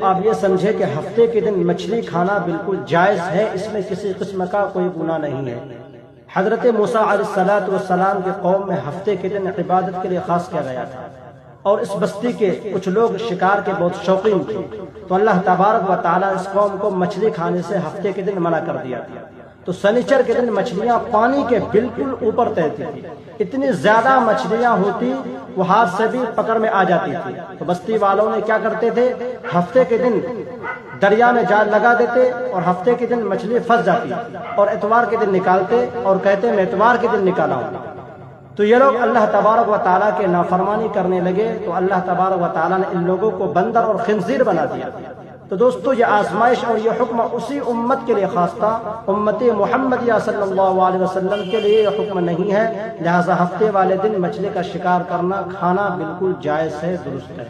آپ یہ سمجھے کہ ہفتے کے دن مچھلی کھانا بالکل جائز ہے، اس میں کسی قسم کا کوئی گناہ نہیں ہے۔ حضرت موسیٰ علیہ السلام کے قوم میں ہفتے کے دن عبادت کے لیے خاص کیا گیا تھا، اور اس بستی کے کچھ لوگ شکار کے بہت شوقین تھے، تو اللہ تبارک و تعالیٰ اس قوم کو مچھلی کھانے سے ہفتے کے دن منع کر دیا تھا۔ تو سنیچر کے دن مچھلیاں پانی کے بالکل اوپر تیرتی تھی، اتنی زیادہ مچھلیاں ہوتی وہ ہاتھ سے بھی پکڑ میں آ جاتی تھی۔ تو بستی والوں نے کیا کرتے تھے، ہفتے کے دن دریا میں جال لگا دیتے اور ہفتے کے دن مچھلی پھنس جاتی اور اتوار کے دن نکالتے اور کہتے میں اتوار کے دن نکالا ہوں۔ تو یہ لوگ اللہ تبارک و تعالیٰ کے نافرمانی کرنے لگے، تو اللہ تبارک و تعالیٰ نے ان لوگوں کو بندر اور خنزیر بنا دیا۔ تو دوستو یہ آزمائش اور یہ حکم اسی امت کے لیے خاص تھا، امت محمدیہ صلی اللہ علیہ وسلم کے لیے یہ حکم نہیں ہے، لہذا ہفتے والے دن مچھلی کا شکار کرنا کھانا بالکل جائز ہے، درست ہے۔